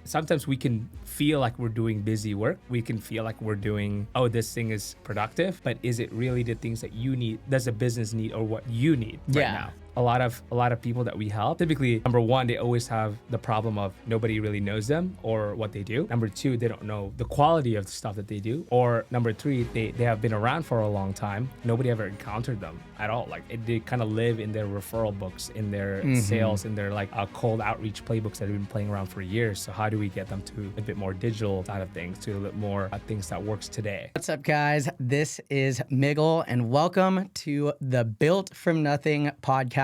sometimes we can feel like we're doing busy work. We can feel like we're doing, oh, this thing is productive, but is it really the things that you need? Does the business need or what you need right now? A lot of people that we help, typically, number one, they always have the problem of nobody really knows them or what they do. Number two, they don't know the quality of the stuff that they do. Or number three, they have been around for a long time. Nobody ever encountered them at all. Like they kind of live in their referral books, in their sales, in their like cold outreach playbooks that have been playing around for years. So how do we get them to a bit more digital side of things, to a bit more things that works today? What's up, guys? This is Miggle, and welcome to the Built From Nothing podcast.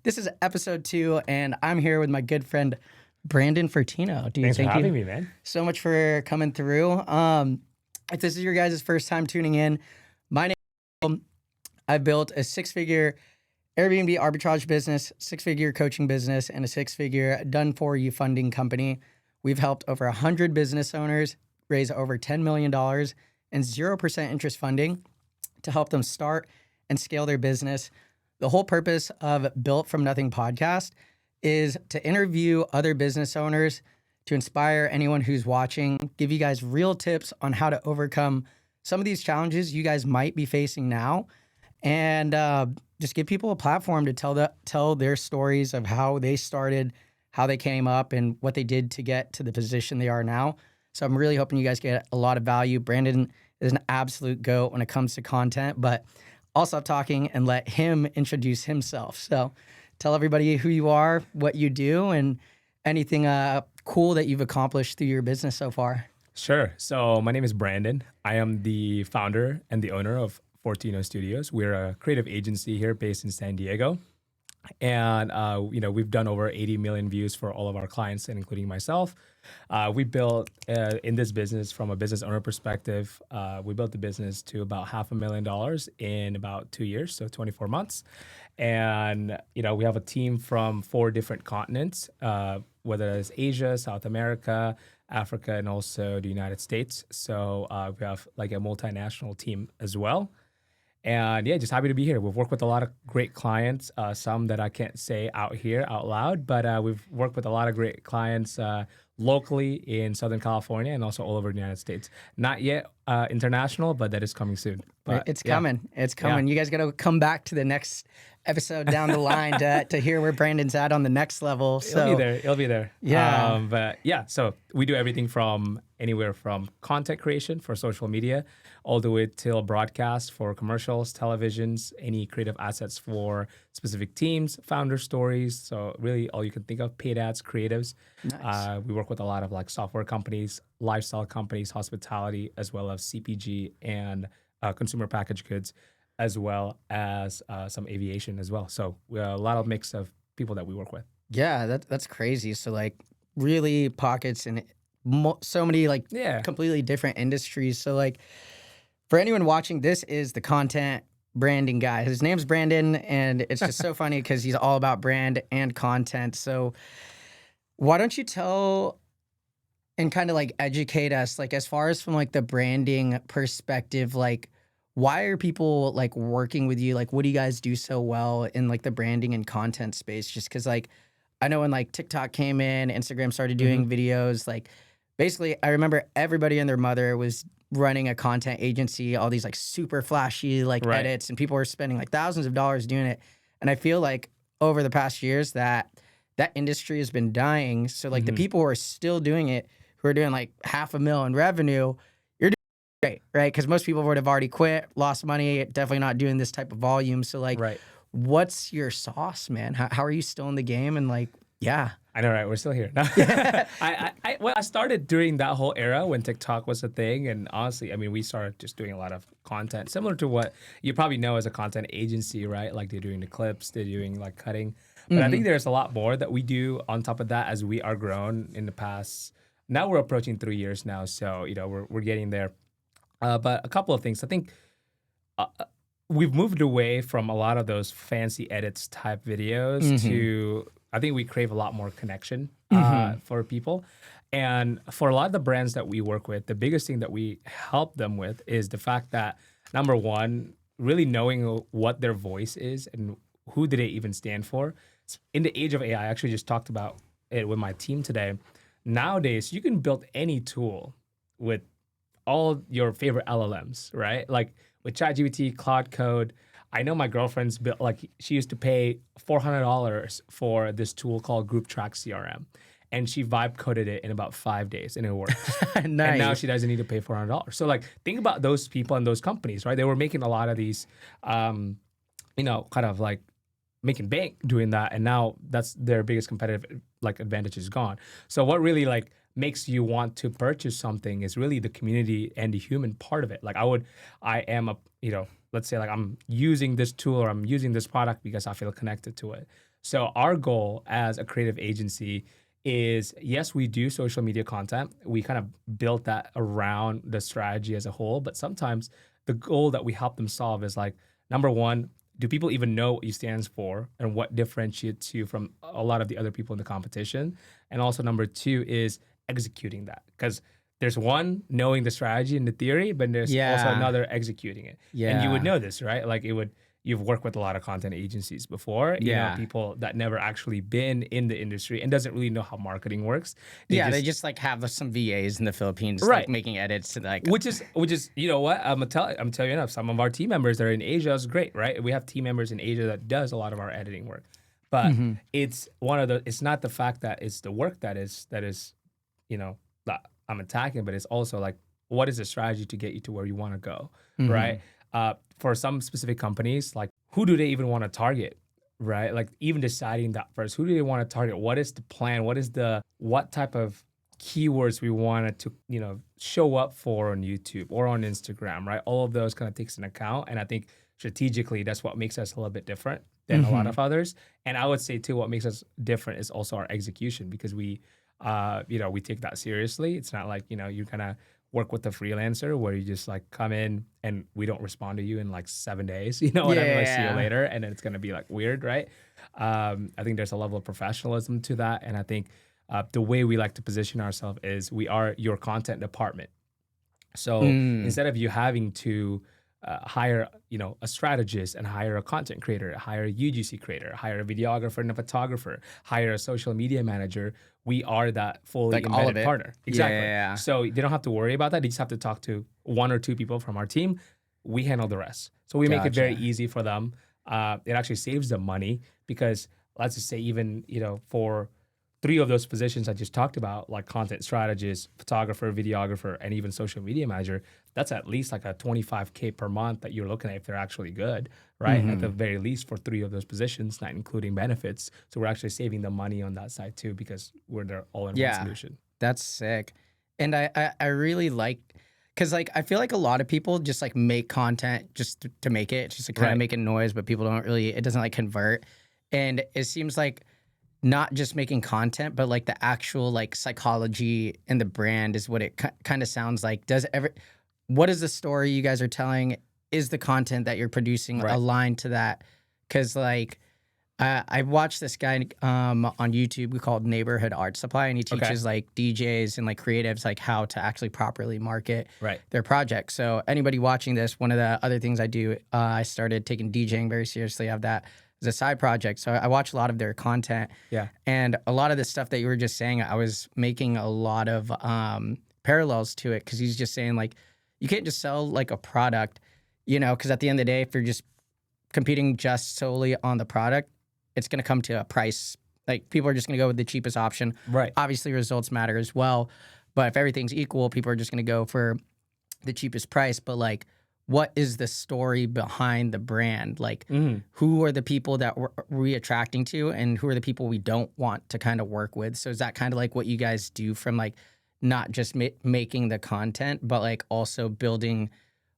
This is episode 2, and I'm here with my good friend Brandon Fortino. Thanks for having me, man. So much for coming through. If this is your guys' first time tuning in, my name is Miggle. I built a 6-figure Airbnb arbitrage business, 6-figure coaching business, and a 6-figure done-for-you funding company. We've helped over 100 business owners raise over $10 million and 0% interest funding to help them start and scale their business. The whole purpose of Built From Nothing podcast is to interview other business owners, to inspire anyone who's watching, give you guys real tips on how to overcome some of these challenges you guys might be facing now, and just give people a platform to tell their stories of how they started, how they came up, and what they did to get to the position they are now. So I'm really hoping you guys get a lot of value. Brandon is an absolute GOAT when it comes to content, but I'll stop talking and let him introduce himself. So tell everybody who you are, what you do, and anything cool that you've accomplished through your business so far. Sure. So my name is Brandon. I am the founder and the owner of Fortino Studios. We're a creative agency here based in San Diego. And, we've done over 80 million views for all of our clients, and including myself. We built in this business from a business owner perspective. We built the business to about $500,000 in about 2 years, so 24 months. And, we have a team from 4 different continents, whether it's Asia, South America, Africa, and also the United States. So we have like a multinational team as well. And yeah, just happy to be here. We've worked with a lot of great clients, some that I can't say out here out loud, but we've worked with a lot of great clients locally in Southern California and also all over the United States. Not yet international, but that is coming soon. But it's coming. It's coming. Yeah. You guys got to come back to the next episode down the line to hear where Brandon's at on the next level. So It'll be there. Yeah. But yeah, so we do everything from anywhere from content creation for social media all the way till broadcast for commercials, televisions, any creative assets for specific teams, founder stories. So really all you can think of, paid ads, creatives. Nice. We work with a lot of like software companies, lifestyle companies, hospitality, as well as CPG and consumer packaged goods, as well as some aviation as well. So we have a lot of mix of people that we work with. Yeah, that's crazy. So like really pockets in so many like completely different industries. So like for anyone watching, this is the content branding guy. His name's Brandon, and it's just so funny because he's all about brand and content. So why don't you tell and kind of like educate us, like as far as from like the branding perspective, like why are people like working with you? Like what do you guys do so well in like the branding and content space? Just because like I know when like TikTok came in, Instagram started doing videos, like basically I remember everybody and their mother was running a content agency, all these like super flashy like edits, and people were spending like thousands of dollars doing it. And I feel like over the past years that industry has been dying. So like the people who are still doing it, who are doing like $500,000 in revenue, you're doing great, right? Because most people would have already quit, lost money, definitely not doing this type of volume. So like, what's your sauce, man? How are you still in the game? And like, yeah. I know, right? We're still here. I started during that whole era when TikTok was a thing. And honestly, I mean, we started just doing a lot of content similar to what you probably know as a content agency, right? Like they're doing the clips, they're doing like cutting. But I think there's a lot more that we do on top of that as we are grown in the past. Now we're approaching 3 years now. So, we're getting there. But a couple of things. I think we've moved away from a lot of those fancy edits type videos to, I think we crave a lot more connection for people. And for a lot of the brands that we work with, the biggest thing that we help them with is the fact that, number one, really knowing what their voice is and who do they even stand for. In the age of AI, I actually just talked about it with my team today. nowadays you can build any tool with all your favorite LLMs, right? Like with ChatGPT, Cloud Code. I know my girlfriend's built, like she used to pay $400 for this tool called Group Track CRM, and she vibe coded it in about 5 days, and it works. Nice. And now she doesn't need to pay $400. So like, think about those people and those companies, right? They were making a lot of these, kind of like making bank doing that, and now that's their biggest competitive like advantage is gone. So what really like makes you want to purchase something is really the community and the human part of it. Like I am a, let's say like I'm using this tool or I'm using this product because I feel connected to it. So our goal as a creative agency is, yes, we do social media content. We kind of built that around the strategy as a whole, but sometimes the goal that we help them solve is like, number one, do people even know what you stands for and what differentiates you from a lot of the other people in the competition? And also number two is executing that, because there's one knowing the strategy and the theory, but there's also another executing it. Yeah. And you would know this, right? Like you've worked with a lot of content agencies before, people that never actually been in the industry and doesn't really know how marketing works. They just like have some VAs in the Philippines, right, like making edits to like, which is you know what, I'm telling you enough. Some of our team members that are in Asia is great, right? We have team members in Asia that does a lot of our editing work, but it's not the fact that it's the work that is that I'm attacking, but it's also like, what is the strategy to get you to where you want to go, right? For some specific companies, like who do they even want to target, right? Like even deciding that first, who do they want to target? What is the plan? What type of keywords we wanted to, show up for on YouTube or on Instagram, right? All of those kind of takes into account. And I think strategically, that's what makes us a little bit different than a lot of others. And I would say too, what makes us different is also our execution, because we take that seriously. It's not like, you kind of work with a freelancer where you just like come in and we don't respond to you in like 7 days, see you later, and then it's going to be like weird, right? I think there's a level of professionalism to that. And I think the way we like to position ourselves is we are your content department. So instead of you having to hire, a strategist and hire a content creator, hire a UGC creator, hire a videographer and a photographer, hire a social media manager, we are that fully like embedded partner. Exactly. Yeah. So they don't have to worry about that. They just have to talk to one or two people from our team. We handle the rest. So we make it very easy for them. It actually saves them money because let's just say even, for 3 of those positions I just talked about, like content strategist, photographer, videographer, and even social media manager, that's at least like a $25K per month that you're looking at if they're actually good, right? At the very least for 3 of those positions, not including benefits. So we're actually saving the money on that side too, because we're their all-in-one solution. That's sick. And I really like, because like I feel like a lot of people just like make content just to make it. It's just like kind of making noise, but people don't really, it doesn't like convert. And it seems like not just making content, but like the actual like psychology and the brand is what it kind of sounds like. What is the story you guys are telling? Is the content that you're producing aligned to that? Because like I watched this guy on YouTube called Neighborhood Art Supply, and he teaches like DJs and like creatives like how to actually properly market their projects. So anybody watching this, one of the other things I do, I started taking DJing very seriously. I have that as a side project. So I watch a lot of their content. Yeah. And a lot of the stuff that you were just saying, I was making a lot of parallels to it, because he's just saying like, you can't just sell like a product, because at the end of the day, if you're just competing just solely on the product, it's going to come to a price. Like people are just going to go with the cheapest option. Right. Obviously results matter as well. But if everything's equal, people are just going to go for the cheapest price. But like, what is the story behind the brand? Like, who are the people that we're attracting to, and who are the people we don't want to kind of work with? So is that kind of like what you guys do from like not just making the content, but like also building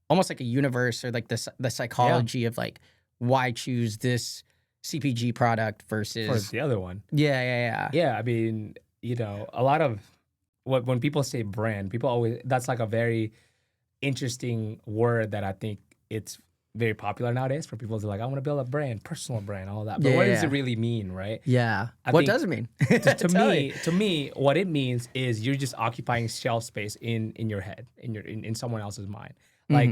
almost like a universe, or like the psychology of like why choose this CPG product versus the other one? Yeah. I mean, a lot of when people say brand, people always, that's like a very interesting word that I think it's very popular nowadays for people to like, I want to build a brand, personal brand, all that. But what does it really mean, right? Yeah. What does it mean? To me, what it means is you're just occupying shelf space in your head, in someone else's mind. Like,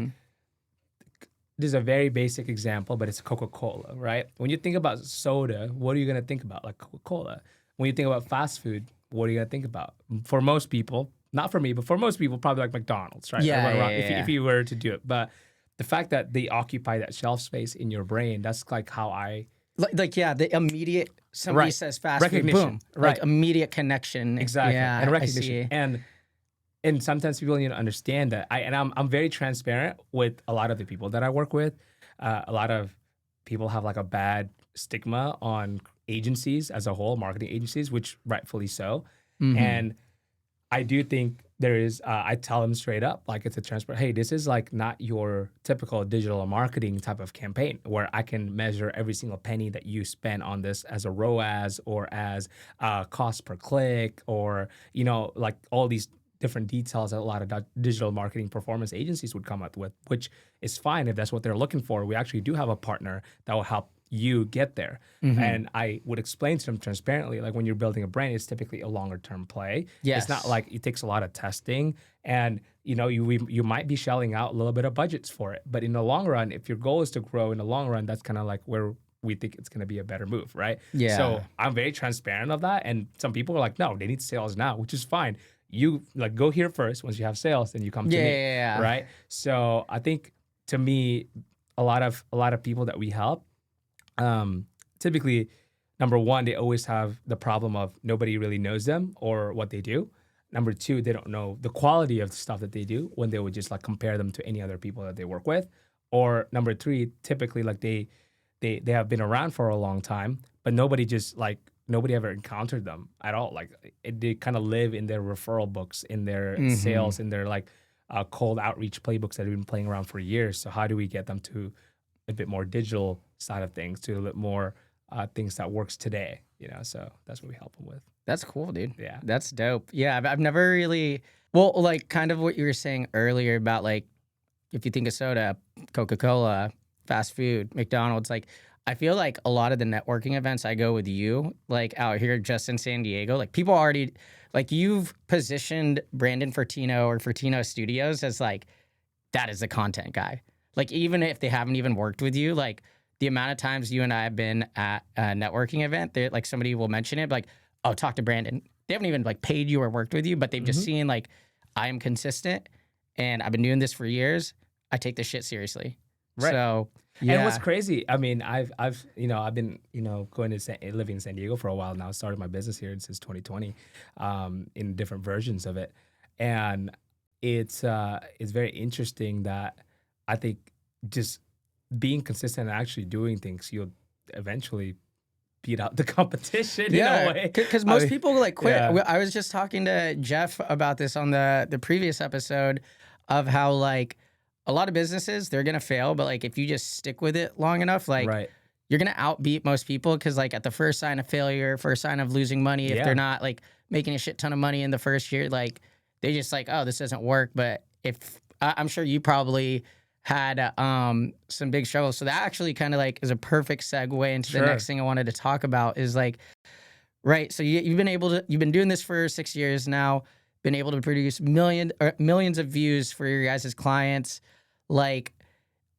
there's a very basic example, but it's Coca-Cola, right? When you think about soda, what are you gonna think about? Like Coca-Cola. When you think about fast food, what are you gonna think about? For most people, not for me, but for most people, probably like McDonald's, right? Yeah, If you were to do it, but the fact that they occupy that shelf space in your brain, that's like how I yeah, the immediate somebody says fast food, recognition, boom, right? like immediate connection. Exactly, and Yeah, I recognition, see. and sometimes people need to understand that. I'm very transparent with a lot of the people that I work with. A lot of people have like a bad stigma on agencies as a whole, marketing agencies, which rightfully so. And I do think there is, I tell them straight up, like it's a transparent, hey, this is like not your typical digital marketing type of campaign where I can measure every single penny that you spend on this as a ROAS or as cost per click or, like all these different details that a lot of digital marketing performance agencies would come up with, which is fine if that's what they're looking for. We actually do have a partner that will help you get there. And I would explain to them transparently, like when you're building a brand, it's typically a longer term play. Yes. It's not like it takes a lot of testing and you might be shelling out a little bit of budgets for it. But in the long run, if your goal is to grow in the long run, that's kind of like where we think it's going to be a better move, right? Yeah. So I'm very transparent of that. And some people are like, no, they need sales now, which is fine. You like go here first. Once you have sales, then you come to me, right? So I think to me, a lot of people that we help, typically, number one, they always have the problem of nobody really knows them or what they do. Number two, they don't know the quality of the stuff that they do when they would just like compare them to any other people that they work with. Or number three, typically like they have been around for a long time, but nobody ever encountered them at all. Like they kind of live in their referral books, in their sales, in their like cold outreach playbooks that have been playing around for years. So how do we get them to a bit more digital side of things, to a bit more things that works today? So that's what we help them with. That's cool, dude. Yeah, that's dope. Yeah, I've never really, well, like kind of what you were saying earlier about like if you think of soda, Coca-Cola, fast food, McDonald's, like I feel like a lot of the networking events I go with you, like out here just in San Diego, like people already, like you've positioned Brandon Fortino or Fortino Studios as like, that is the content guy. Like even if they haven't even worked with you, like the amount of times you and I have been at a networking event, like somebody will mention it, like, oh, talk to Brandon. They haven't even like paid you or worked with you, but they've just seen like, I am consistent and I've been doing this for years. I take this shit seriously. Right. So yeah. And what's crazy, I mean, I've been going to living in San Diego for a while now. Started my business here since 2020, in different versions of it, and it's very interesting that I think just being consistent and actually doing things, you'll eventually beat out the competition in a way. Because most people like quit. Yeah. I was just talking to Jeff about this on the previous episode of how like a lot of businesses, they're going to fail. But like if you just stick with it long enough, like you're going to outbeat most people. Because like at the first sign of failure, first sign of losing money, if they're not like making a shit ton of money in the first year, like they just like, oh, this doesn't work. But if I'm sure you probably had some big struggles. So that actually kind of like is a perfect segue into the next thing I wanted to talk about is like, right. So you've been doing this for 6 years now, been able to produce millions of views for your guys' clients. Like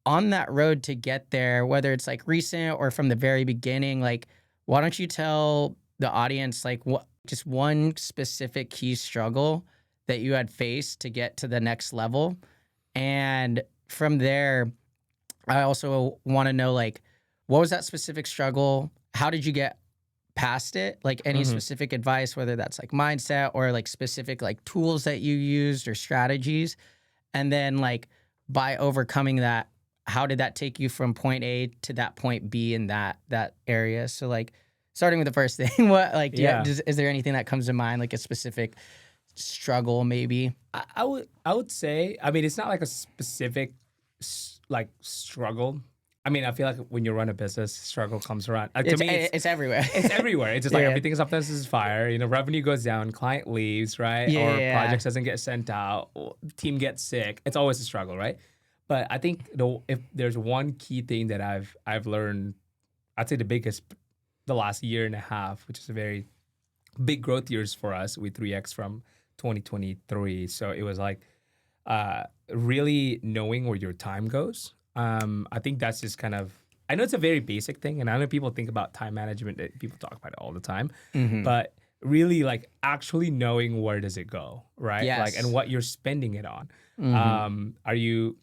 on that road to get there, whether it's like recent or from the very beginning, like, why don't you tell the audience, like just one specific key struggle that you had faced to get to the next level? And from there, I also want to know, like, what was that specific struggle? How did you get past it? Like any specific advice, whether that's like mindset or like specific like tools that you used or strategies. And then like by overcoming that, how did that take you from point A to that point B in that area? So like starting with the first thing, what like, is there anything that comes to mind, like a specific struggle maybe? I would say, I mean, it's not like a specific like struggle. I mean, I feel like when you run a business, struggle comes around. To me, it's everywhere. It's everywhere. It's just like everything sometimes is fire. Revenue goes down, client leaves, right? Or projects doesn't get sent out, team gets sick. It's always a struggle, right? But I think if there's one key thing that I've learned, I'd say the last year and a half, which is a very big growth years for us. We 3x from 2023. So it was like really knowing where your time goes. I think that's just kind of, I know it's a very basic thing, and I know people think about time management, that people talk about it all the time, but really like actually knowing where does it go, right? Like, and Yes. what you're spending it on. Mm-hmm. Are you,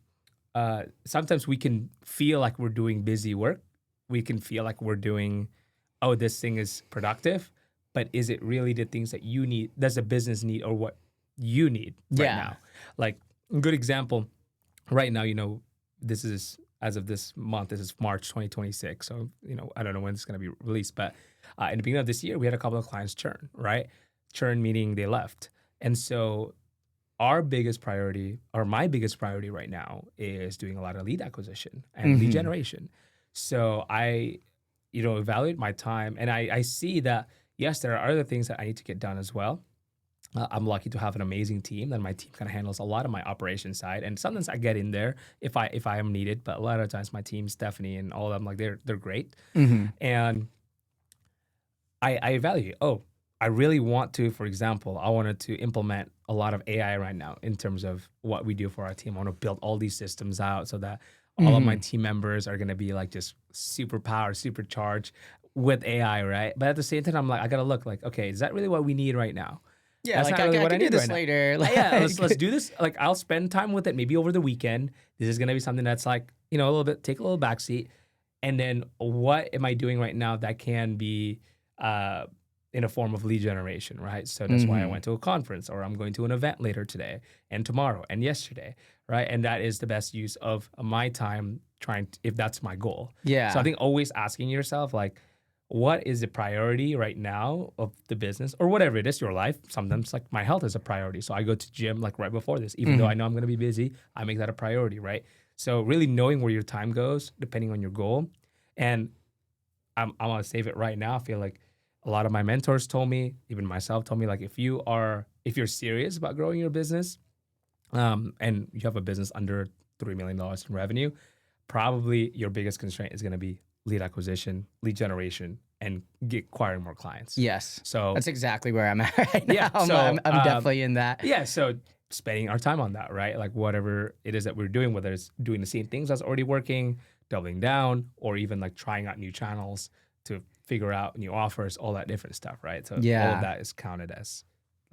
sometimes we can feel like we're doing busy work. We can feel like we're doing, oh, this thing is productive, but is it really the things that you need? Does the business need or what you need right Yeah. now? Like, a good example right now, this is as of this month, this is March 2026. So, I don't know when it's going to be released, but in the beginning of this year, we had a couple of clients churn, right? Churn meaning they left. And so our biggest priority, or my biggest priority right now, is doing a lot of lead acquisition and lead Mm-hmm. generation. So I, evaluate my time, and I see that, yes, there are other things that I need to get done as well. I'm lucky to have an amazing team, and my team kind of handles a lot of my operation side. And sometimes I get in there if I am needed, but a lot of times my team, Stephanie and all of them, like they're great. Mm-hmm. And I evaluate. Oh, I really want to, for example, I wanted to implement a lot of AI right now in terms of what we do for our team. I want to build all these systems out so that all of my Mm-hmm. team members are going to be like just super powered, supercharged with AI, right? But at the same time, I'm like, I got to look like, okay, is that really what we need right now? Yeah, That's like not really I what I could do need right this now. later. Yeah, let's Like, do this. Like, I'll spend time with it maybe over the weekend. This is gonna be something that's like, a little bit, take a little backseat. And then what am I doing right now that can be uh in a form of lead generation, right? So that's why I mm-hmm. went to a conference, or I'm going to an event later today and tomorrow and yesterday, right? And that is the best use of my time trying to, if that's my goal. So I Yeah. think always asking yourself, like, what is the priority right now of the business or whatever it is, your life? Sometimes like my health is a priority. So I go to gym like right before this, even though Mm-hmm. I know I'm going to be busy, I make that a priority, right? So really knowing where your time goes, depending on your goal. And I'm going to save it right now. I feel like a lot of my mentors told me, even myself told me, like, if you're serious about growing your business, and you have a business under $3 million in revenue, probably your biggest constraint is going to be lead acquisition, lead generation, and acquiring more clients. Yes. So That's exactly where I'm at right yeah, now. I'm definitely in that. yeah, so spending our time on that, right? Like whatever it is that we're doing, whether it's doing the same things that's already working, doubling down, or even like trying out new channels to figure out new offers, all that different stuff, right? So all of Yeah. that is counted as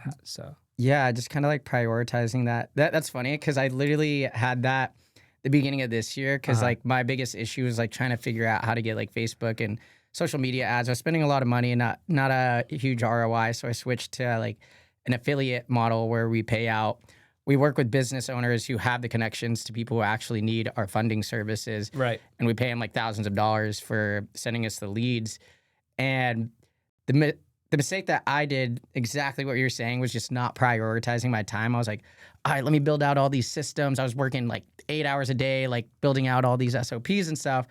that. So Yeah, just kind of like prioritizing that. That's funny because I literally had that the beginning of this year because uh-huh. like my biggest issue was like trying to figure out how to get like Facebook and social media ads. I was spending a lot of money and not a huge ROI, so I switched to like an affiliate model where we pay out. We work with business owners who have the connections to people who actually need our funding services, Right. and we pay them like thousands of dollars for sending us the leads. And the mi- the mistake that I did, exactly what you're saying, was just not prioritizing my time. I was like, all right, let me build out all these systems. I was working like 8 hours a day, like building out all these SOPs and stuff.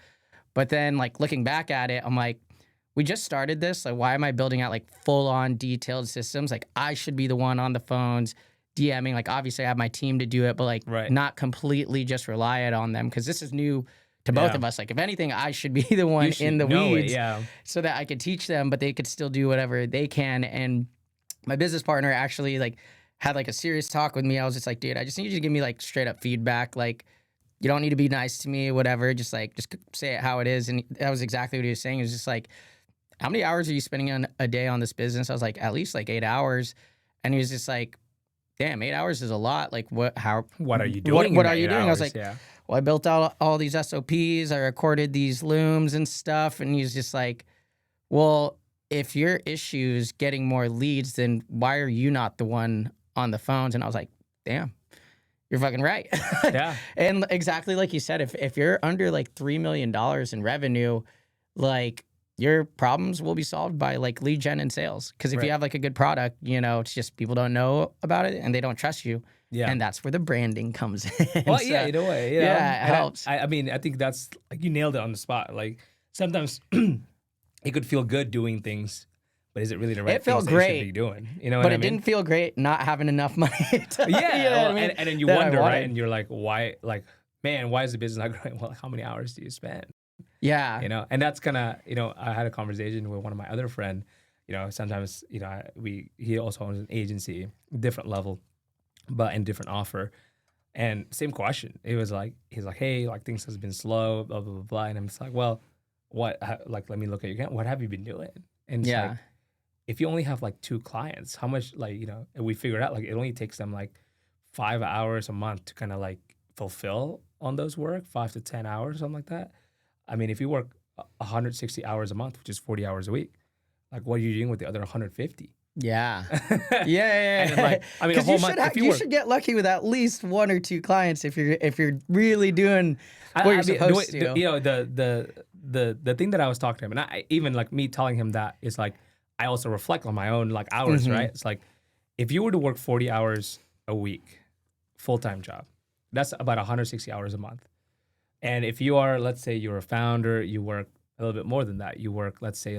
But then, like looking back at it, I'm like, we just started this. Like, why am I building out like full on detailed systems? Like, I should be the one on the phones DMing. Like, obviously, I have my team to do it, but like, Right. not completely just rely it on them because this is new to both Yeah. of us. Like, if anything, I should be the one You in should the know it. weeds Yeah. so that I could teach them, but they could still do whatever they can. And my business partner actually like had like a serious talk with me. I was just like, dude, I just need you to give me like straight up feedback. Like, you don't need to be nice to me, whatever. Just say it how it is. And that was exactly what he was saying. It was just like, how many hours are you spending on a day on this business? I was like, at least like 8 hours. And he was just like, damn, 8 hours is a lot. Like, What are you doing what in are that you eight doing? I was hours? like, Yeah. well, I built out all these SOPs. I recorded these looms and stuff. And he's just like, well, if your issue is getting more leads, then why are you not the one on the phones? And I was like, damn, you're fucking right. Yeah. And exactly like you said, if you're under like $3 million in revenue, like your problems will be solved by like lead gen and sales. Because if you Right. have like a good product, it's just people don't know about it and they don't trust you. Yeah. And that's where the branding comes in. Well, yeah, So, in a way, yeah, it And helps. I mean, I think that's like you nailed it on the spot. Like sometimes it could feel good doing things, but is it really the right It things felt that you should be great, doing? You know what but I it mean? didn't feel great not having enough money to, Yeah. what Well, I mean? and then you That I wonder, right? wanted. And you're like, why? Like, man, why is the business not growing? Well, how many hours do you spend? Yeah. And that's kind of, I had a conversation with one of my other friend. Sometimes, he also owns an agency, different level, but in different offer. And same question. He's like, hey, like things has been slow, blah, blah, blah, blah. And I'm just like, well, what, like, let me look at your account. What have you been doing? And it's like, Yeah. if you only have like 2 clients, how much like, and we figured out like it only takes them like 5 hours a month to kind of like fulfill on those work, 5 to 10 hours, something like that. I mean, if you work 160 hours a month, which is 40 hours a week, like what are you doing with the other 150? Yeah. Yeah. And like, I mean, a whole month. You should get lucky with at least 1 or 2 clients if you're really doing what you're supposed to. The thing that I was talking to him, and I even like me telling him that is like, I also reflect on my own like hours, right? It's like, if you were to work 40 hours a week, full-time job, that's about 160 hours a month. And if you are, let's say you're a founder, you work a little bit more than that. You work, let's say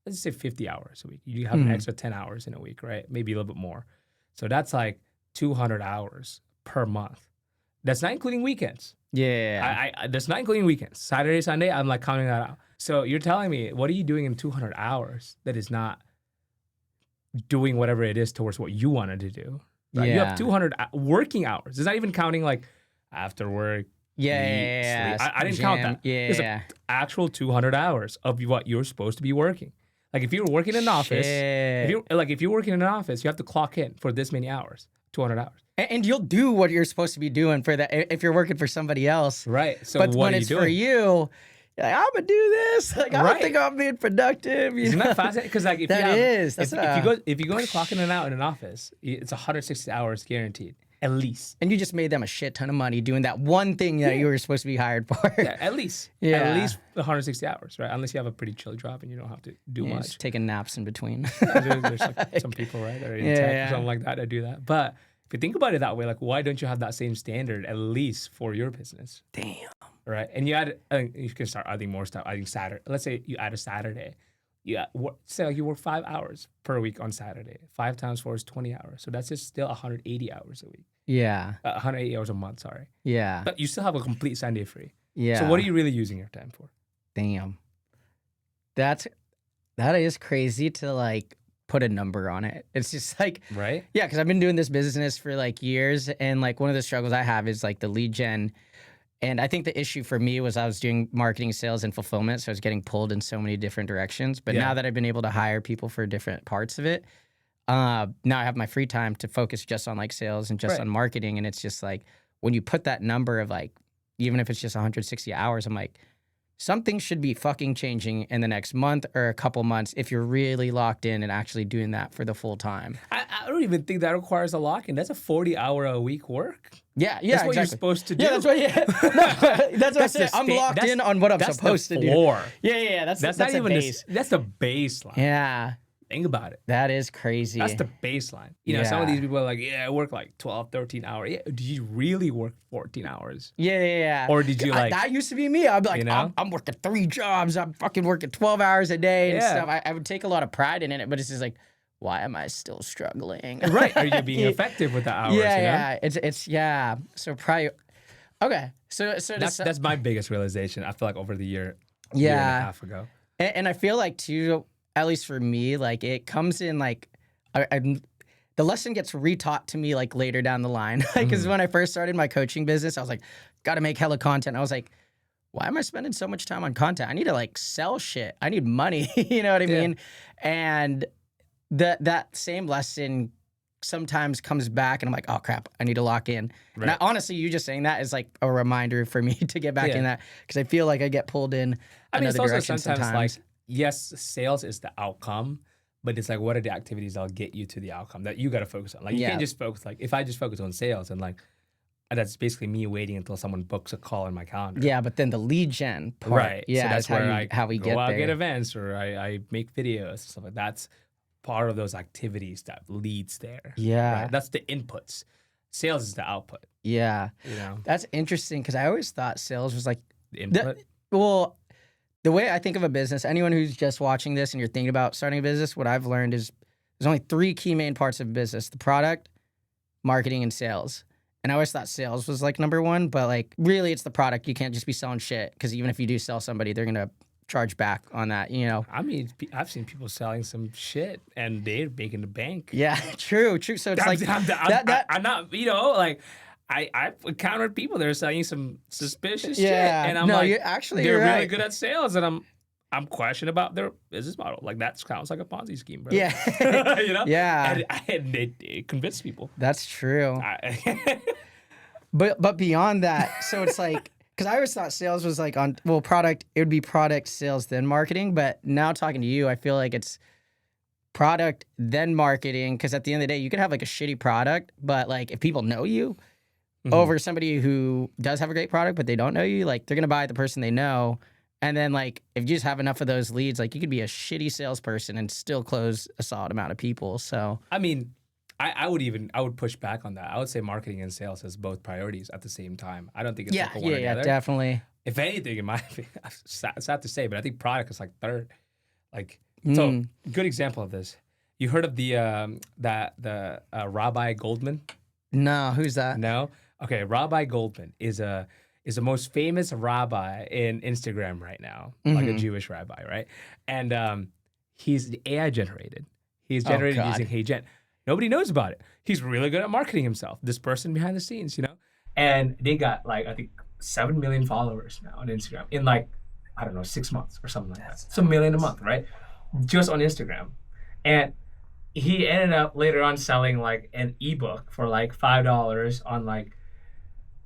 50 hours a week. You have an extra 10 hours in a week, right? Maybe a little bit more. So that's like 200 hours per month. That's not including weekends. Yeah. That's not including weekends. Saturday, Sunday, I'm like counting that out. So you're telling me, what are you doing in 200 hours that is not doing whatever it is towards what you wanted to do? Right? Yeah. You have 200 working hours. It's not even counting like after work. Yeah. Sleep. I didn't count that. Yeah. It's an actual 200 hours of what you're supposed to be working. Like if you're working in an office, if you're working in an office, you have to clock in for this many hours, 200 hours. And you'll do what you're supposed to be doing for that if you're working for somebody else. Right. So but what when are you it's doing? for you, you're like, I'm gonna do this. Like I don't think I'm being productive. Isn't that fascinating? Because like if you go and clock in and out in an office, it's 160 hours guaranteed. At least. And you just made them a shit ton of money doing that one thing that you were supposed to be hired for. Yeah, at least. Yeah. At least 160 hours, right? Unless you have a pretty chill job and you don't have to do much. Just taking naps in between. There's like some people, right, that are in tech or something like that do that. But if you think about it that way, like why don't you have that same standard at least for your business? Damn. Right? And you add, I think you can start adding more stuff. Adding Saturday. Let's say you add a Saturday. Say like you work 5 hours per week on Saturday. 5 times 4 is 20 hours. So that's just still 180 hours a week. Yeah. 180 hours a month, sorry. Yeah. But you still have a complete Sunday free. Yeah. So what are you really using your time for? Damn. That is crazy to like put a number on it. It's just like, right? Yeah, because I've been doing this business for like years, and like one of the struggles I have is like the lead gen. And I think the issue for me was I was doing marketing, sales, and fulfillment, so I was getting pulled in so many different directions. But now that I've been able to hire people for different parts of it, now I have my free time to focus just on like sales and just on marketing. And it's just like when you put that number of like, even if it's just 160 hours, I'm like, something should be fucking changing in the next month or a couple months if you're really locked in and actually doing that for the full time. I don't even think that requires a lock-in. That's a 40-hour-a-week work. Yeah, that's what you're supposed to do. Yeah, that's what. That's what I'm saying. I'm locked in on what I'm supposed to do. Yeah. That's not even base. That's the baseline. Yeah. Think about it. That is crazy. That's the baseline. You know, some of these people are like, I work like 12, 13 hours. Yeah, do you really work 14 hours? Yeah. Or did you like... that used to be me. I'd be like, I'm working 3 jobs. I'm fucking working 12 hours a day and stuff. I would take a lot of pride in it, but it's just like, why am I still struggling? Right. Are you being effective with the hours? Yeah. It's So probably... Okay. So that's my biggest realization, I feel like, over the year and a half ago. And I feel like, too... At least for me, like it comes in like, the lesson gets retaught to me like later down the line. Because when I first started my coaching business, I was like, got to make hella content. I was like, why am I spending so much time on content? I need to like sell shit. I need money. You know what I mean? And that same lesson sometimes comes back and I'm like, oh crap, I need to lock in. Right. And honestly, you just saying that is like a reminder for me to get back in that, because I feel like I get pulled in another direction sometimes. Like, yes, sales is the outcome, but it's like, what are the activities that'll get you to the outcome that you got to focus on? Like, you can't just focus, like, if I just focus on sales and like, that's basically me waiting until someone books a call in my calendar. Yeah, but then the lead gen part. Right. Yeah, so that's how we get there. I get events or I make videos and stuff like that. That's part of those activities that leads there. Yeah. Right? That's the inputs. Sales is the output. Yeah. You know? That's interesting because I always thought sales was like... The input? The way I think of a business, anyone who's just watching this and you're thinking about starting a business, what I've learned is there's only 3 key main parts of business: the product, marketing, and sales. And I always thought sales was like number 1, but like really it's the product. You can't just be selling shit, because even if you do sell somebody, they're going to charge back on that, you know? I mean, I've seen people selling some shit and they're making the bank. Yeah, true. So it's I'm not, you know, like... I've encountered people that are selling some suspicious shit, and I'm like, you're really good at sales, and I'm questioning about their business model. Like that sounds like a Ponzi scheme, bro. Yeah. Yeah. And it convinced people. That's true. But beyond that, so it's like, because I always thought sales was like product, it would be product, sales, then marketing. But now talking to you, I feel like it's product, then marketing. Because at the end of the day, you could have like a shitty product, but like if people know you over somebody who does have a great product, but they don't know you, like they're going to buy the person they know. And then like if you just have enough of those leads, like you could be a shitty salesperson and still close a solid amount of people. So, I mean, I would push back on that. I would say marketing and sales as both priorities at the same time. I don't think it's like a one or the other. Definitely. If anything, in my opinion, sad to say, but I think product is like third. Like, so good example of this. You heard of the Rabbi Goldman? No, who's that? No. Okay, Rabbi Goldman is the most famous rabbi in Instagram right now, like a Jewish rabbi, right? And he's AI generated. He's generated using HeyGen. Nobody knows about it. He's really good at marketing himself. This person behind the scenes, And they got like, I think 7 million followers now on Instagram in like, I don't know, 6 months or something like that. It's $1 million a month, right? Just on Instagram. And he ended up later on selling like an ebook for like $5 on like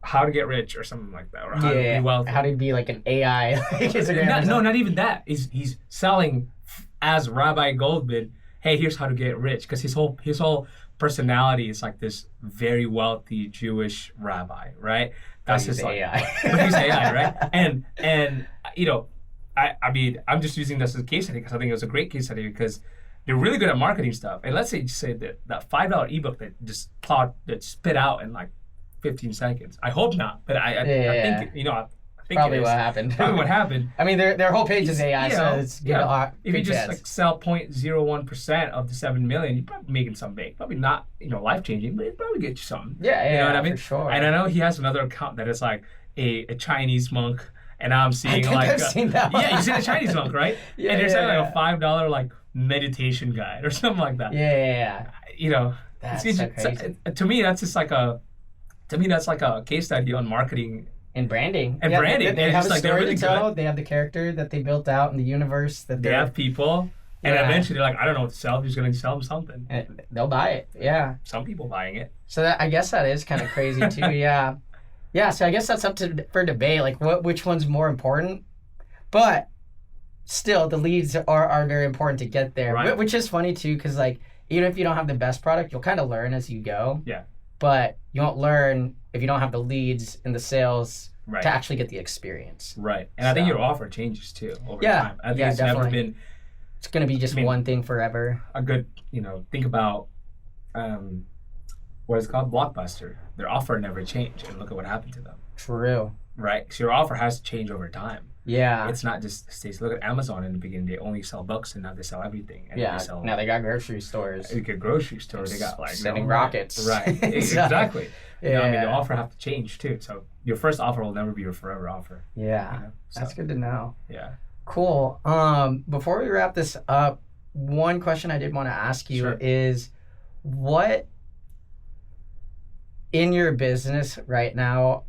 how to get rich or something like that. Or how to be wealthy. How to be like an AI. Not even that. He's selling as Rabbi Goldman, hey, here's how to get rich, because his whole personality is like this very wealthy Jewish rabbi, right? That's his AI. But he's AI, right? And I mean, I'm just using this as a case study because I think it was a great case study because they're really good at marketing stuff. And let's say that $5 ebook that spit out in like 15 seconds. I hope not, but I think I think probably what happened. Probably what happened. I mean, their whole page is AI, so it's if you just like sell 0.01% of the 7 million, you're probably making some bank. Probably not life changing, but it probably get you something. Yeah, you know what I mean? For sure. And I know he has another account that is like a Chinese monk, and I'm seeing I've seen that one. Yeah, you seen a Chinese monk, right? Yeah, and they're selling like a $5 like meditation guide or something like that. Yeah. That's so crazy. To me, that's just like a case study on marketing. And branding. And branding. They have a like, story really to tell. good. They have the character that they built out in the universe. That they have people. And eventually they're like, I don't know what to sell. Who's going to sell them something? And they'll buy it. Yeah. Some people buying it. So I guess that is kind of crazy too. Yeah. Yeah. So I guess that's up for debate. Like which one's more important? But still, the leads are very important to get there. Right. Which is funny too, because like even if you don't have the best product, you'll kind of learn as you go. Yeah. But you won't learn if you don't have the leads and the sales right. to actually get the experience. Right. And I think your offer changes too over time. I think it's definitely. never been... It's going to be just one thing forever. A good, think about what is called Blockbuster. Their offer never changed, and look at what happened to them. True. Right? So your offer has to change over time. Yeah. It's not just stays. Look at Amazon in the beginning. They only sell books, and now they sell everything. And now they got grocery stores. They got grocery stores. They got like sending rockets. Right. Exactly. Yeah. I mean, the offer have to change too. So your first offer will never be your forever offer. Yeah. That's good to know. Yeah. Cool. Before we wrap this up, one question I did want to ask you is, what in your business right now?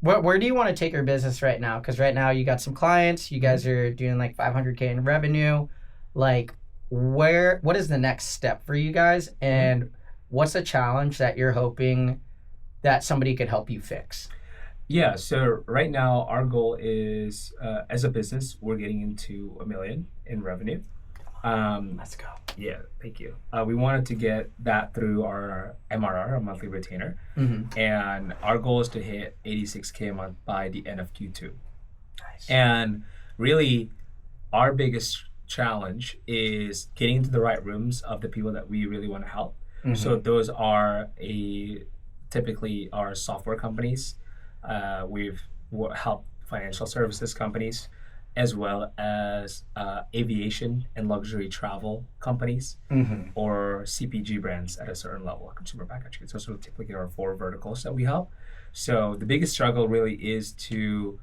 Where do you want to take your business right now? Because right now you got some clients. You guys are doing like $500K in revenue. Like, what is the next step for you guys? And what's a challenge that you're hoping that somebody could help you fix? Yeah. So right now our goal is, as a business, we're getting into $1 million in revenue. Let's go. Yeah, thank you. We wanted to get that through our MRR, our monthly retainer. Mm-hmm. And our goal is to hit 86K a month by the end of Q2. Nice. And really, our biggest challenge is getting into the right rooms of the people that we really want to help. Mm-hmm. So those are typically our software companies. We've helped financial services companies, as well as aviation and luxury travel companies, or CPG brands at a certain level, consumer packaged goods. Those are typically our 4 verticals that we help. So the biggest struggle really is to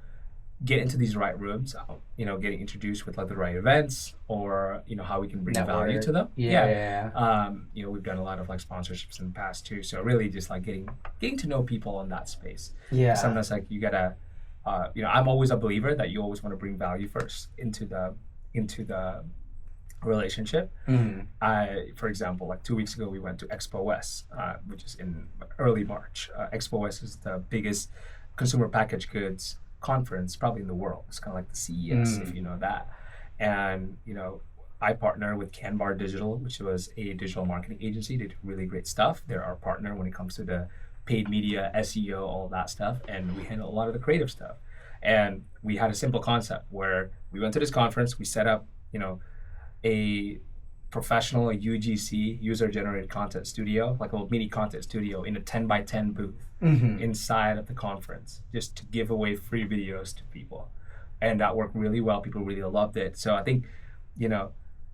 get into these right rooms, getting introduced with like the right events, or how we can bring value to them. Yeah. We've done a lot of like sponsorships in the past too. So really just like getting to know people in that space. Yeah. Sometimes like you gotta, I'm always a believer that you always want to bring value first into the into the relationship. For example, like 2 weeks ago, we went to Expo West, which is in early March. Expo West is the biggest consumer packaged goods conference probably in the world. It's kind of like the CES, if you know that. And, I partner with Canbar Digital, which was a digital marketing agency. They do really great stuff. They're our partner when it comes to the paid media, SEO, all that stuff. And we handle a lot of the creative stuff. And we had a simple concept where we went to this conference, we set up, a professional UGC, user-generated content studio, like a mini content studio in a 10 by 10 booth inside of the conference, just to give away free videos to people. And that worked really well. People really loved it. So I think,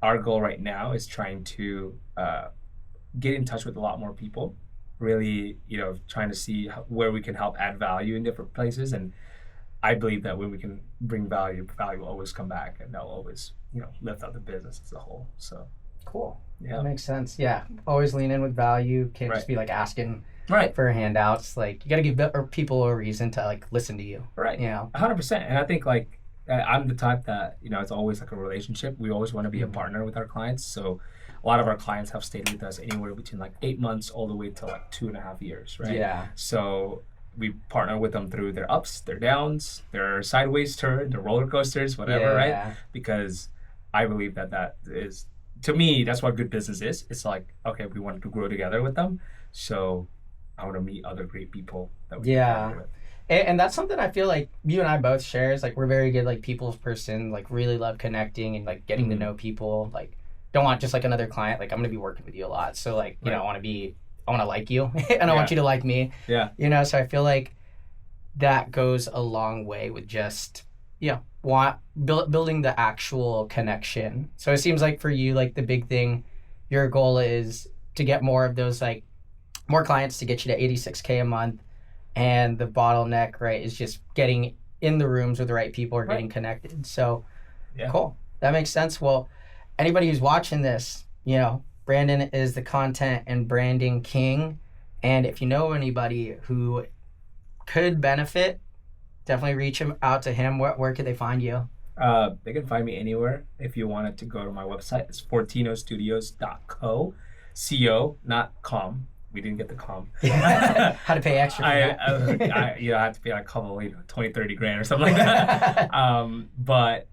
our goal right now is trying to get in touch with a lot more people, really, trying to see where we can help add value in different places. And I believe that when we can bring value will always come back, and that'll always, lift up the business as a whole. So cool. Yeah, that makes sense. Yeah, always lean in with value. Can't just be like asking for handouts. Like, you got to give people a reason to like listen to you. Right. 100%. And I think like I'm the type that it's always like a relationship. We always want to be a partner with our clients. So a lot of our clients have stayed with us anywhere between like 8 months all the way to like 2.5 years. Right. Yeah. So we partner with them through their ups, their downs, their sideways turn, their roller coasters, whatever, right? Because I believe that is, to me, that's what good business is. It's like, okay, we want to grow together with them. So I want to meet other great people that we can partner with. And that's something I feel like you and I both share is like we're very good like people's person, like really love connecting and like getting to know people. Like don't want just like another client. Like I'm going to be working with you a lot. So like, I want to like you and I want you to like me. Yeah. So I feel like that goes a long way with just, building the actual connection. So it seems like for you, like the big thing, your goal is to get more of those, like more clients to get you to 86K a month. And the bottleneck, right, is just getting in the rooms with the right people or getting connected. So cool. That makes sense. Well, anybody who's watching this, Brandon is the content and branding king. And if you know anybody who could benefit, definitely reach out to him. Where could they find you? They can find me anywhere. If you wanted to go to my website, it's fortinostudios.co. Co, not com. We didn't get the com. How to pay extra for that. I have to pay like a couple, 20, 30 grand or something like that. But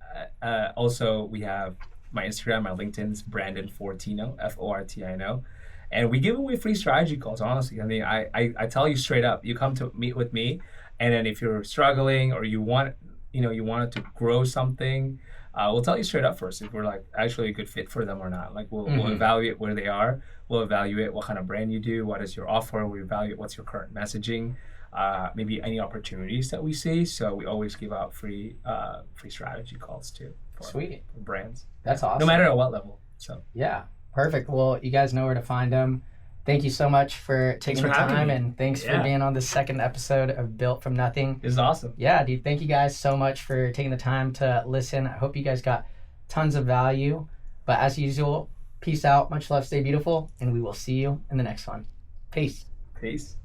also we have my Instagram, my LinkedIn is Brandon Fortino, Fortino. And we give away free strategy calls, honestly. I mean, I tell you straight up, you come to meet with me, and then if you're struggling or you wanted to grow something, we'll tell you straight up first if we're like actually a good fit for them or not. Like we'll evaluate where they are. We'll evaluate what kind of brand you do, what is your offer. We evaluate what's your current messaging, maybe any opportunities that we see. So we always give out free strategy calls too. For brands. That's awesome. No matter at what level. So yeah, perfect. Well, you guys know where to find them. Thank you so much for taking the time, and thanks for being on the second episode of Built from Nothing. This is awesome. Yeah, dude. Thank you guys so much for taking the time to listen. I hope you guys got tons of value. But as usual, peace out. Much love. Stay beautiful. And we will see you in the next one. Peace. Peace.